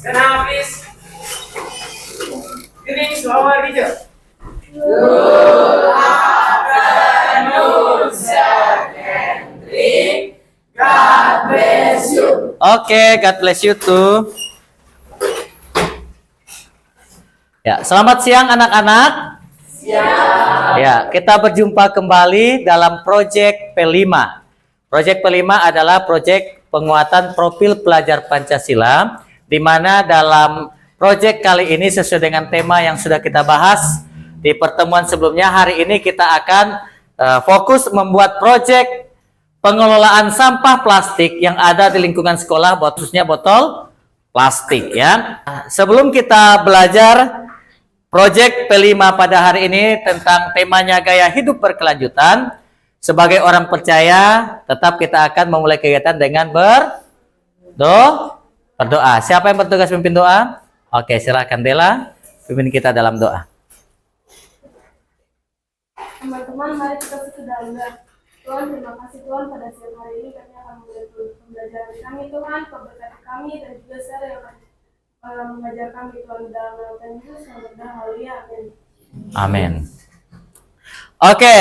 Kenapis? Green flower hijau. God bless you. Oke, God bless you too. Ya, selamat siang anak-anak. Ya, kita berjumpa kembali dalam proyek P5. Proyek P5 adalah proyek penguatan profil pelajar Pancasila, di mana dalam proyek kali ini sesuai dengan tema yang sudah kita bahas di pertemuan sebelumnya. Hari ini kita akan fokus membuat proyek pengelolaan sampah plastik yang ada di lingkungan sekolah, khususnya botol plastik ya. Sebelum kita belajar proyek P5 pada hari ini tentang temanya gaya hidup berkelanjutan, sebagai orang percaya tetap kita akan memulai kegiatan dengan berdoa. Siapa yang bertugas pimpin doa? Oke, silakan Dela pimpin kita dalam doa. Teman-teman, mari kita berdoa. Tuhan, terima kasih Tuhan, pada siang hari ini kami akan mulai pembelajaran kami Tuhan, berkati kami dan juga saya yang akan mengajar kami Tuhan dalam nama Tuhan Yesus yang berdoa. Haleluya. Amin. Amin. Oke,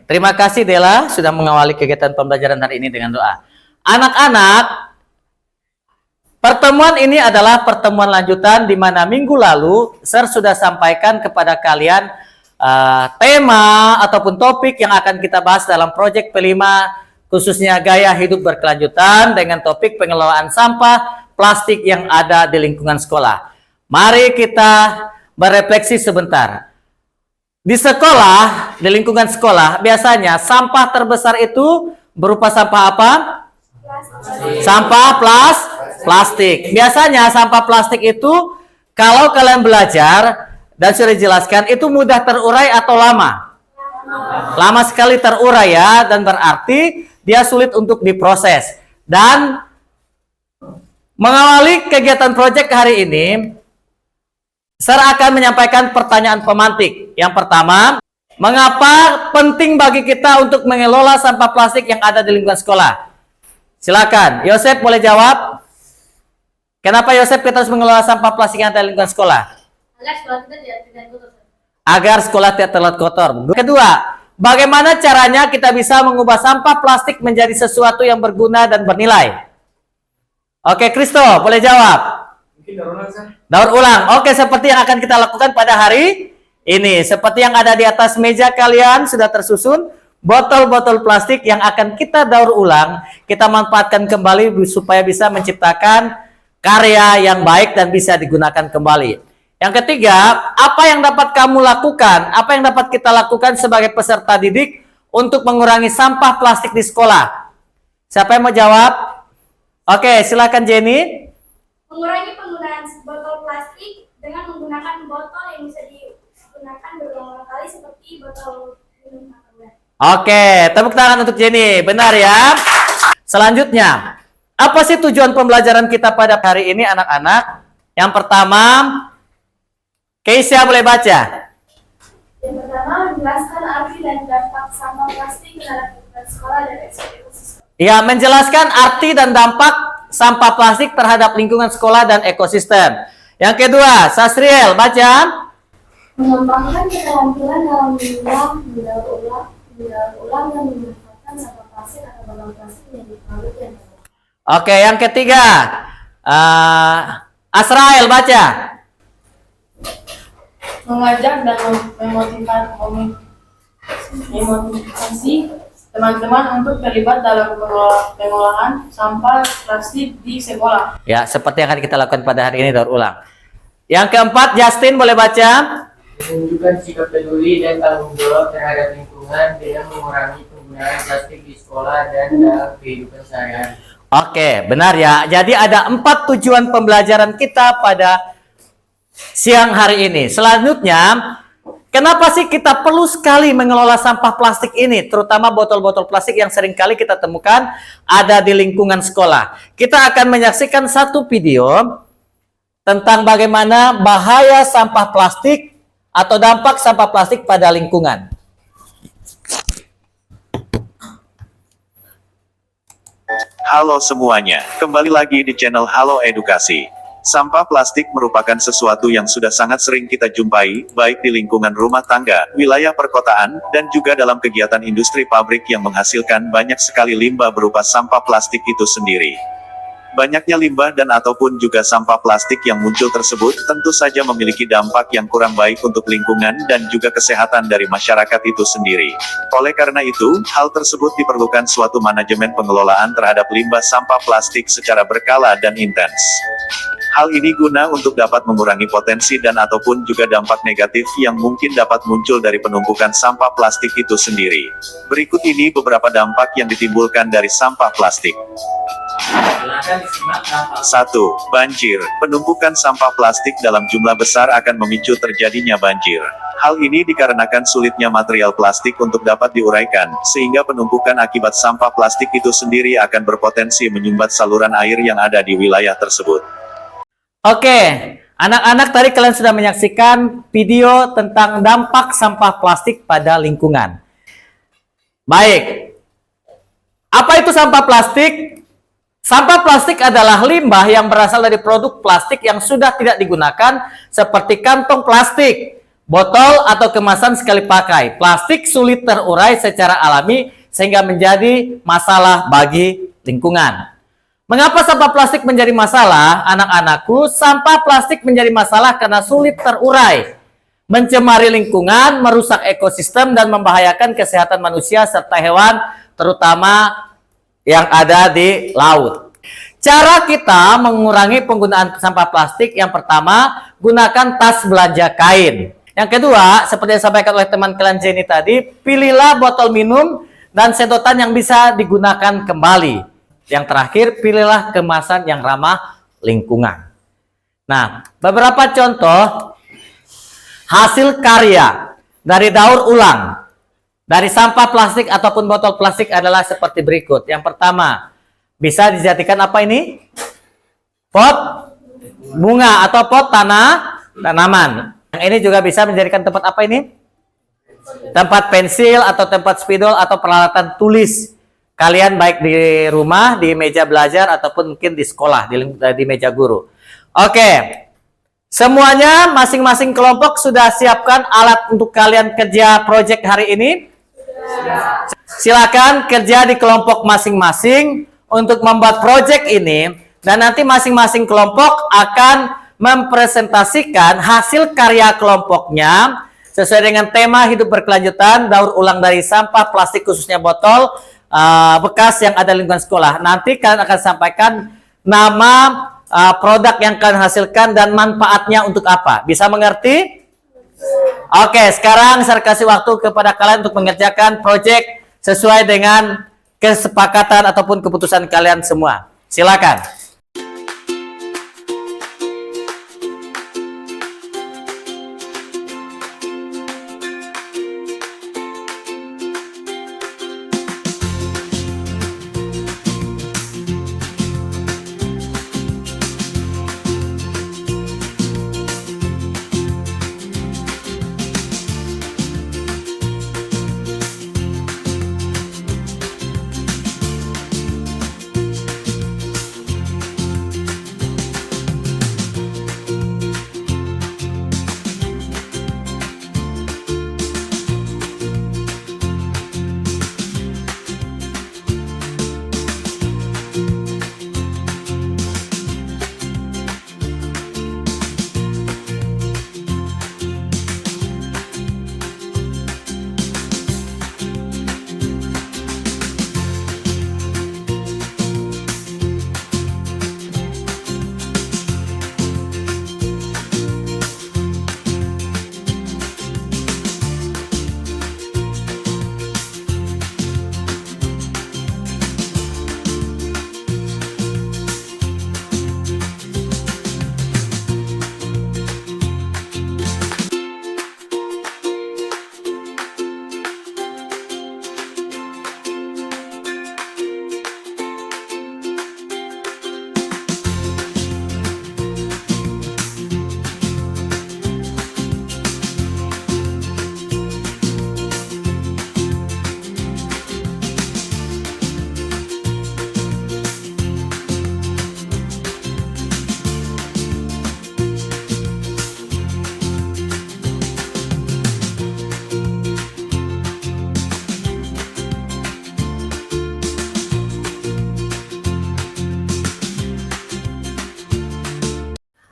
terima kasih Dela sudah mengawali kegiatan pembelajaran hari ini dengan doa. Anak-anak, pertemuan ini adalah pertemuan lanjutan di mana minggu lalu Sir sudah sampaikan kepada kalian tema ataupun topik yang akan kita bahas dalam proyek P5, khususnya gaya hidup berkelanjutan dengan topik pengelolaan sampah plastik yang ada di lingkungan sekolah. Mari kita berefleksi sebentar. Di sekolah, di lingkungan sekolah, biasanya sampah terbesar itu berupa sampah apa? Plastik. Sampah plastik. Biasanya sampah plastik itu kalau kalian belajar dan sudah dijelaskan, itu mudah terurai atau lama? Lama sekali terurai ya, dan berarti dia sulit untuk diproses. Dan mengawali kegiatan proyek hari ini, saya akan menyampaikan pertanyaan pemantik. Yang pertama, mengapa penting bagi kita untuk mengelola sampah plastik yang ada di lingkungan sekolah? Silakan, Yosep boleh jawab. Kenapa Yosep kita harus mengelola sampah plastik yang ada di lingkungan sekolah? Agar sekolah tidak terlihat kotor. Kedua, bagaimana caranya kita bisa mengubah sampah plastik menjadi sesuatu yang berguna dan bernilai? Oke, Kristo, boleh jawab. Mungkin daur ulang, Sir. Daur ulang. Oke, seperti yang akan kita lakukan pada hari ini. Seperti yang ada di atas meja kalian sudah tersusun botol-botol plastik yang akan kita daur ulang, kita manfaatkan kembali supaya bisa menciptakan karya yang baik dan bisa digunakan kembali. Yang ketiga, apa yang dapat kamu lakukan? Apa yang dapat kita lakukan sebagai peserta didik untuk mengurangi sampah plastik di sekolah? Siapa yang mau jawab? Oke, silakan Jenny. Mengurangi penggunaan botol plastik dengan menggunakan botol yang bisa digunakan berulang-ulang kali seperti botol minum kemasan. Oke, tepuk tangan untuk Jenny. Benar ya. Selanjutnya, apa sih tujuan pembelajaran kita pada hari ini anak-anak? Yang pertama, Keisha boleh baca. Yang pertama, menjelaskan arti dan dampak sampah plastik terhadap lingkungan sekolah dan ekosistem. Ya, menjelaskan arti dan dampak sampah plastik terhadap lingkungan sekolah dan ekosistem. Yang kedua, Sasriel baca. Mengembangkan keterampilan dalam mendaur ulang dan memanfaatkan sampah plastik atau botol plastik menjadi produk yang baru. Oke, yang ketiga, Asrael baca. Mengajak dan memotivasi teman-teman untuk terlibat dalam pengolahan sampah plastik di sekolah. Ya, seperti yang akan kita lakukan pada hari ini, daur ulang. Yang keempat, Justin boleh baca. Menunjukkan sikap peduli dan tanggung jawab terhadap lingkungan dengan mengurangi penggunaan plastik di sekolah dan dalam kehidupan sehari-hari. Oke, benar ya. Jadi ada 4 tujuan pembelajaran kita pada siang hari ini. Selanjutnya, kenapa sih kita perlu sekali mengelola sampah plastik ini, terutama botol-botol plastik yang sering kali kita temukan ada di lingkungan sekolah? Kita akan menyaksikan satu video tentang bagaimana bahaya sampah plastik atau dampak sampah plastik pada lingkungan. Halo semuanya, kembali lagi di channel Halo Edukasi. Sampah plastik merupakan sesuatu yang sudah sangat sering kita jumpai, baik di lingkungan rumah tangga, wilayah perkotaan, dan juga dalam kegiatan industri pabrik yang menghasilkan banyak sekali limbah berupa sampah plastik itu sendiri. Banyaknya limbah dan ataupun juga sampah plastik yang muncul tersebut tentu saja memiliki dampak yang kurang baik untuk lingkungan dan juga kesehatan dari masyarakat itu sendiri. Oleh karena itu, hal tersebut diperlukan suatu manajemen pengelolaan terhadap limbah sampah plastik secara berkala dan intens. Hal ini guna untuk dapat mengurangi potensi dan ataupun juga dampak negatif yang mungkin dapat muncul dari penumpukan sampah plastik itu sendiri. Berikut ini beberapa dampak yang ditimbulkan dari sampah plastik. Silakan disimak dampak. 1. Banjir. Penumpukan sampah plastik dalam jumlah besar akan memicu terjadinya banjir. Hal ini dikarenakan sulitnya material plastik untuk dapat diuraikan, sehingga penumpukan akibat sampah plastik itu sendiri akan berpotensi menyumbat saluran air yang ada di wilayah tersebut. Oke, anak-anak tadi kalian sudah menyaksikan video tentang dampak sampah plastik pada lingkungan. Baik, apa itu sampah plastik? Sampah plastik adalah limbah yang berasal dari produk plastik yang sudah tidak digunakan seperti kantong plastik, botol atau kemasan sekali pakai. Plastik sulit terurai secara alami sehingga menjadi masalah bagi lingkungan. Mengapa sampah plastik menjadi masalah? Anak-anakku, sampah plastik menjadi masalah karena sulit terurai, mencemari lingkungan, merusak ekosistem, dan membahayakan kesehatan manusia serta hewan, terutama yang ada di laut. Cara kita mengurangi penggunaan sampah plastik, yang pertama, gunakan tas belanja kain. Yang kedua, seperti yang disampaikan oleh teman kalian Jenny tadi, pilihlah botol minum dan sedotan yang bisa digunakan kembali. Yang terakhir, pilihlah kemasan yang ramah lingkungan. Nah, beberapa contoh hasil karya dari daur ulang dari sampah plastik ataupun botol plastik adalah seperti berikut. Yang pertama, bisa dijadikan apa ini? Pot bunga atau pot tanaman. Yang ini juga bisa menjadikan tempat apa ini? Tempat pensil atau tempat spidol atau peralatan tulis kalian baik di rumah, di meja belajar, ataupun mungkin di sekolah, di meja guru. Oke, semuanya masing-masing kelompok sudah siapkan alat untuk kalian kerja proyek hari ini? Silakan kerja di kelompok masing-masing untuk membuat proyek ini, dan nanti masing-masing kelompok akan mempresentasikan hasil karya kelompoknya sesuai dengan tema hidup berkelanjutan, daur ulang dari sampah plastik khususnya botol bekas yang ada di lingkungan sekolah. Nanti kalian akan sampaikan nama produk yang kalian hasilkan dan manfaatnya untuk apa. Bisa mengerti? Oke, sekarang saya kasih waktu kepada kalian untuk mengerjakan proyek sesuai dengan kesepakatan ataupun keputusan kalian semua. Silakan.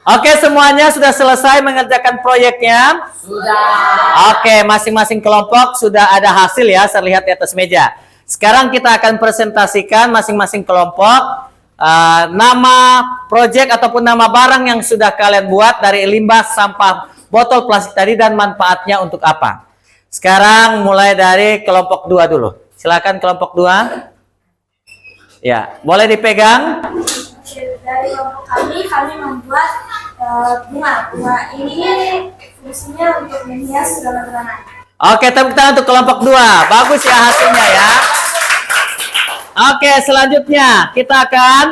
Oke, semuanya sudah selesai mengerjakan proyeknya? Sudah. Oke, masing-masing kelompok sudah ada hasil ya, terlihat di atas meja. Sekarang kita akan presentasikan masing-masing kelompok nama proyek ataupun nama barang yang sudah kalian buat dari limbah sampah botol plastik tadi dan manfaatnya untuk apa. Sekarang mulai dari kelompok 2 dulu. Silakan kelompok 2. Ya, boleh dipegang. Dari kelompok kami membuat bunga. Bunga ini fungsinya untuk menghias segala-galanya. Oke, tepuk tangan untuk kelompok 2. Bagus ya hasilnya ya. Oke, selanjutnya kita akan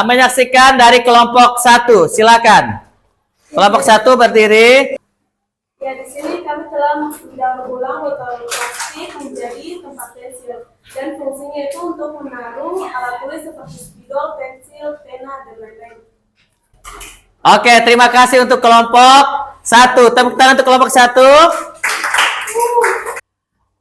menyaksikan dari kelompok 1. Silakan. Kelompok 1 berdiri. Ya, di sini kami telah mendaur ulang botol plastik menjadi tempat pensil. Dan fungsinya itu untuk menaruh alat tulis seperti spidol, pensil, pena, dan lain-lain. Oke, terima kasih untuk kelompok 1. Tepuk tangan untuk kelompok 1.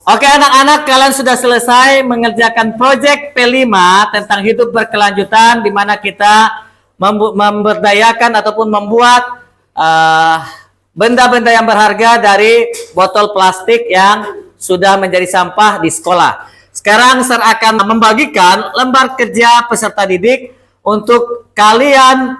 Oke, anak-anak, kalian sudah selesai mengerjakan proyek P5 tentang hidup berkelanjutan, di mana kita memberdayakan ataupun membuat benda-benda yang berharga dari botol plastik yang sudah menjadi sampah di sekolah. Sekarang saya akan membagikan lembar kerja peserta didik untuk kalian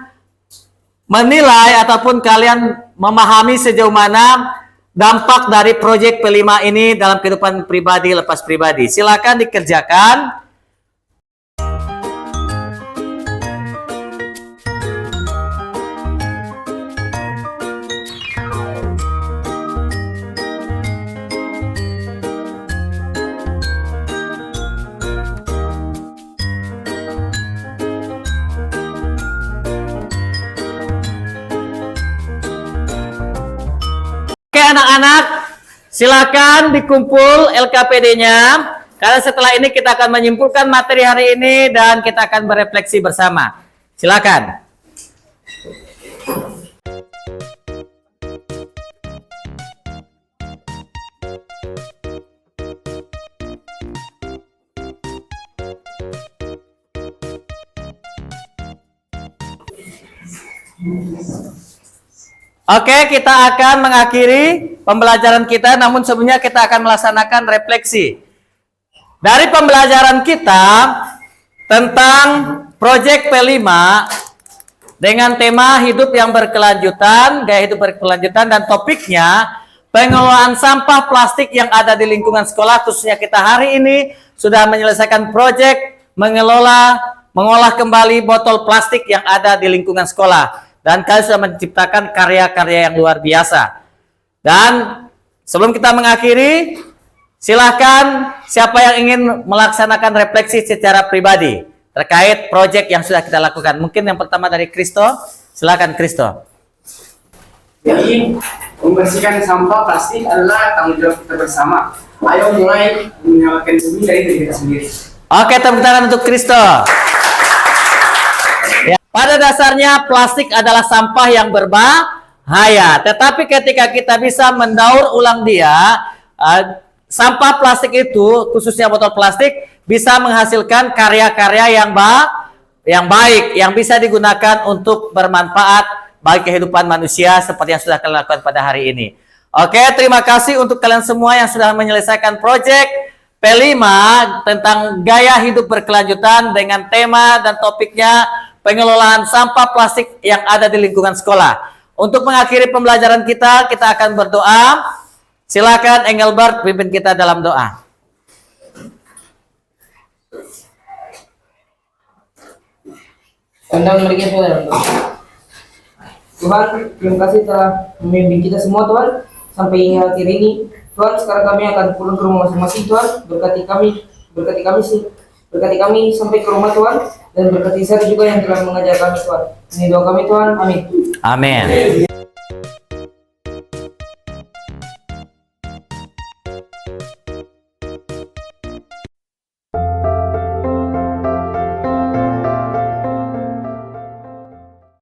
menilai ataupun kalian memahami sejauh mana dampak dari proyek P5 ini dalam kehidupan pribadi lepas pribadi. Silakan dikerjakan. Anak-anak, silakan dikumpul LKPD-nya. Karena setelah ini kita akan menyimpulkan materi hari ini dan kita akan berefleksi bersama. Silakan. Oke, kita akan mengakhiri pembelajaran kita, namun sebelumnya kita akan melaksanakan refleksi. Dari pembelajaran kita tentang proyek P5 dengan tema hidup yang berkelanjutan, gaya hidup berkelanjutan, dan topiknya pengelolaan sampah plastik yang ada di lingkungan sekolah, khususnya kita hari ini sudah menyelesaikan proyek mengolah kembali botol plastik yang ada di lingkungan sekolah. Dan kalian sudah menciptakan karya-karya yang luar biasa. Dan sebelum kita mengakhiri, silahkan siapa yang ingin melaksanakan refleksi secara pribadi terkait proyek yang sudah kita lakukan. Mungkin yang pertama dari Kristo. Silakan Kristo. Jadi, membersihkan sampah plastik adalah tanggung jawab kita bersama. Ayo mulai menyelamatkan bumi dari diri kita sendiri. Oke, tepuk tangan untuk Kristo. Ya, pada dasarnya plastik adalah sampah yang berbahaya. Tetapi ketika kita bisa mendaur ulang dia, sampah plastik itu, khususnya botol plastik, bisa menghasilkan karya-karya yang baik, yang bisa digunakan untuk bermanfaat bagi kehidupan manusia seperti yang sudah kalian lakukan pada hari ini. Oke, terima kasih untuk kalian semua yang sudah menyelesaikan proyek P5 tentang gaya hidup berkelanjutan dengan tema dan topiknya pengelolaan sampah plastik yang ada di lingkungan sekolah. Untuk mengakhiri pembelajaran kita akan berdoa. Silakan Engelbert pimpin kita dalam doa. Undang mereka saudara. Tuhan, terima kasih telah membimbing kita semua Tuhan sampai hingga akhir ini. Tuhan, sekarang kami akan pulang ke rumah masing-masing Tuhan. Berkati kami sampai ke rumah Tuhan, dan berkati saya juga yang telah mengajar kami Tuhan. Ini doa kami Tuhan, amin. Amin.